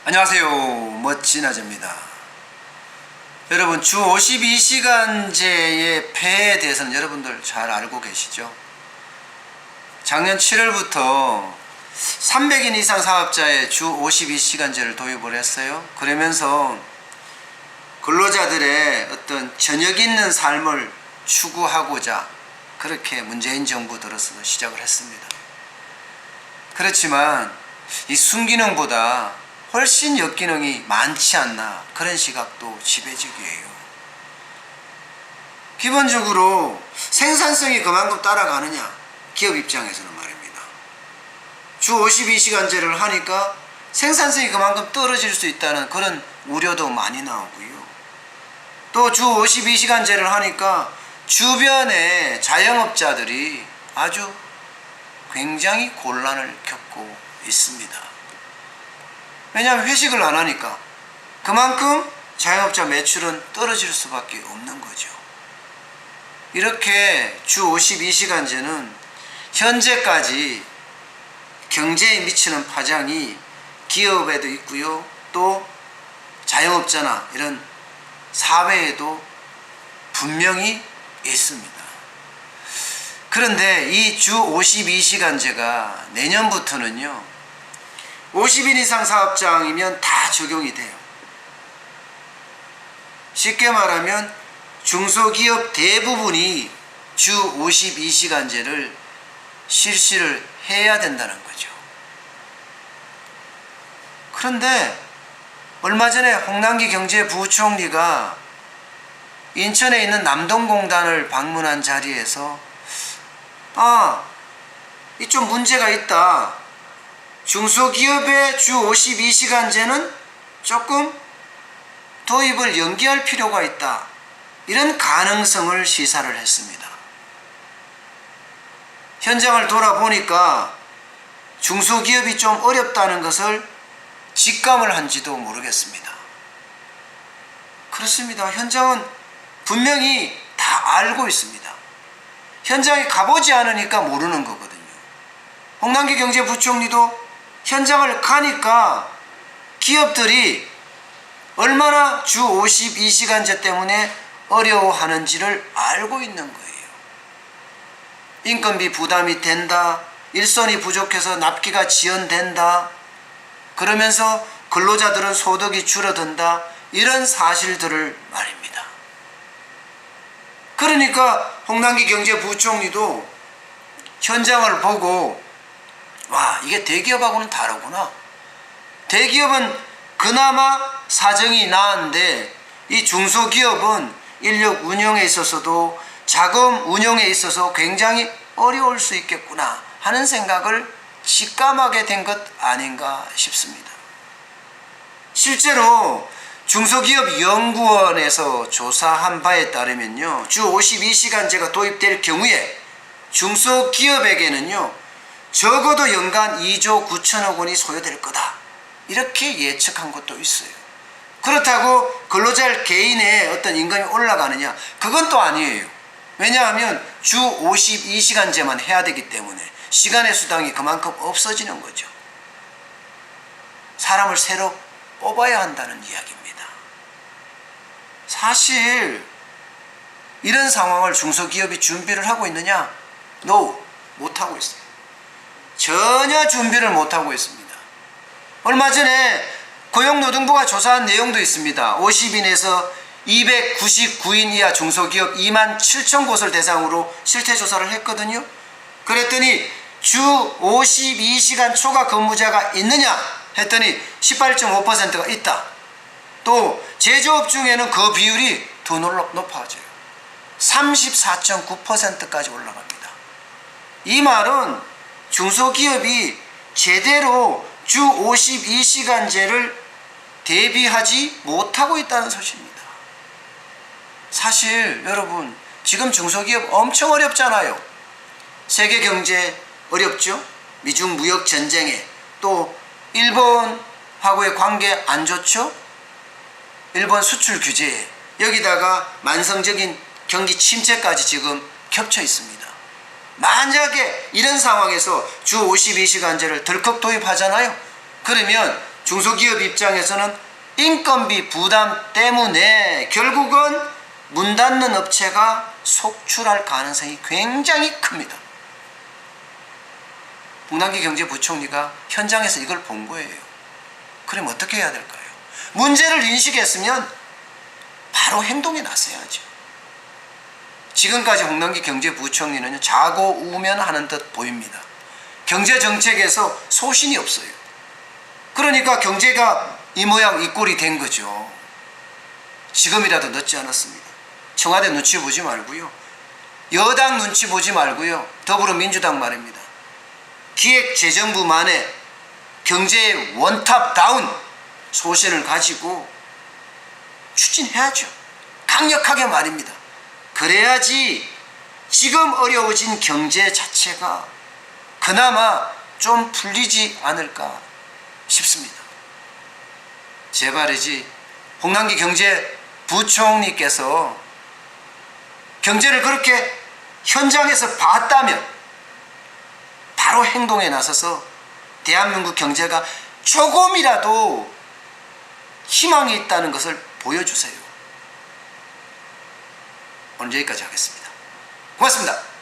안녕하세요. 멋진 아재입니다. 여러분, 주 52시간제의 폐해에 대해서는 여러분들 잘 알고 계시죠? 작년 7월부터 300인 이상 사업자의 주 52시간제를 도입을 했어요. 그러면서 근로자들의 어떤 저녁 있는 삶을 추구하고자 그렇게 문재인 정부 들어서 시작을 했습니다. 그렇지만 이 순기능보다 훨씬 역기능이 많지 않나, 그런 시각도 지배적이에요. 기본적으로 생산성이 그만큼 따라가느냐, 기업 입장에서는 말입니다. 주 52시간제를 하니까 생산성이 그만큼 떨어질 수 있다는 그런 우려도 많이 나오고요. 또 주 52시간제를 하니까 주변의 자영업자들이 아주 굉장히 곤란을 겪고 있습니다. 왜냐하면 회식을 안 하니까 그만큼 자영업자 매출은 떨어질 수밖에 없는 거죠. 이렇게 주 52시간제는 현재까지 경제에 미치는 파장이 기업에도 있고요, 또 자영업자나 이런 사회에도 분명히 있습니다. 그런데 이 주 52시간제가 내년부터는요, 50인 이상 사업장이면 다 적용이 돼요. 쉽게 말하면 중소기업 대부분이 주 52시간제를 실시를 해야 된다는 거죠. 그런데 얼마 전에 홍남기 경제부총리가 인천에 있는 남동공단을 방문한 자리에서 이 좀 문제가 있다. 중소기업의 주 52시간제는 조금 도입을 연기할 필요가 있다, 이런 가능성을 시사를 했습니다. 현장을 돌아보니까 중소기업이 좀 어렵다는 것을 직감을 한지도 모르겠습니다. 그렇습니다. 현장은 분명히 다 알고 있습니다. 현장에 가보지 않으니까 모르는 거거든요. 홍남기 경제부총리도 현장을 가니까 기업들이 얼마나 주 52시간제 때문에 어려워하는지를 알고 있는 거예요. 인건비 부담이 된다, 일손이 부족해서 납기가 지연된다, 그러면서 근로자들은 소득이 줄어든다, 이런 사실들을 말입니다. 그러니까 홍남기 경제부총리도 현장을 보고 이게 대기업하고는 다르구나. 대기업은 그나마 사정이 나은데 이 중소기업은 인력 운영에 있어서도 자금 운영에 있어서 굉장히 어려울 수 있겠구나 하는 생각을 직감하게 된 것 아닌가 싶습니다. 실제로 중소기업연구원에서 조사한 바에 따르면요, 주 52시간제가 도입될 경우에 중소기업에게는요, 적어도 연간 2조 9천억 원이 소요될 거다, 이렇게 예측한 것도 있어요. 그렇다고 근로자 개인의 어떤 임금이 올라가느냐, 그건 또 아니에요. 왜냐하면 주 52시간제만 해야 되기 때문에 시간의 수당이 그만큼 없어지는 거죠. 사람을 새로 뽑아야 한다는 이야기입니다. 사실 이런 상황을 중소기업이 준비를 하고 있느냐? No, 못하고 있어요. 전혀 준비를 못하고 있습니다. 얼마 전에 고용노동부가 조사한 내용도 있습니다. 50인에서 299인 이하 중소기업 2만 7천 곳을 대상으로 실태조사를 했거든요. 그랬더니 주 52시간 초과 근무자가 있느냐 했더니 18.5%가 있다. 또 제조업 중에는 그 비율이 더 높아져요. 34.9%까지 올라갑니다. 이 말은 중소기업이 제대로 주 52시간제를 대비하지 못하고 있다는 소식입니다. 사실 여러분, 지금 중소기업 엄청 어렵잖아요. 세계 경제 어렵죠? 미중 무역 전쟁에, 또 일본하고의 관계 안 좋죠? 일본 수출 규제에, 여기다가 만성적인 경기 침체까지 지금 겹쳐 있습니다. 만약에 이런 상황에서 주 52시간제를 덜컥 도입하잖아요. 그러면 중소기업 입장에서는 인건비 부담 때문에 결국은 문 닫는 업체가 속출할 가능성이 굉장히 큽니다. 홍남기 경제부총리가 현장에서 이걸 본 거예요. 그럼 어떻게 해야 될까요? 문제를 인식했으면 바로 행동에 나서야죠. 지금까지 홍남기 경제부총리는 자고 우면 하는 듯 보입니다. 경제정책에서 소신이 없어요. 그러니까 경제가 이 모양 이 꼴이 된 거죠. 지금이라도 늦지 않았습니다. 청와대 눈치 보지 말고요. 여당 눈치 보지 말고요. 더불어민주당 말입니다. 기획재정부만의 경제의 원탑다운 소신을 가지고 추진해야죠. 강력하게 말입니다. 그래야지 지금 어려워진 경제 자체가 그나마 좀 풀리지 않을까 싶습니다. 제발이지 홍남기 경제부총리께서 경제를 그렇게 현장에서 봤다면 바로 행동에 나서서 대한민국 경제가 조금이라도 희망이 있다는 것을 보여주세요. 오늘 여기까지 하겠습니다. 고맙습니다.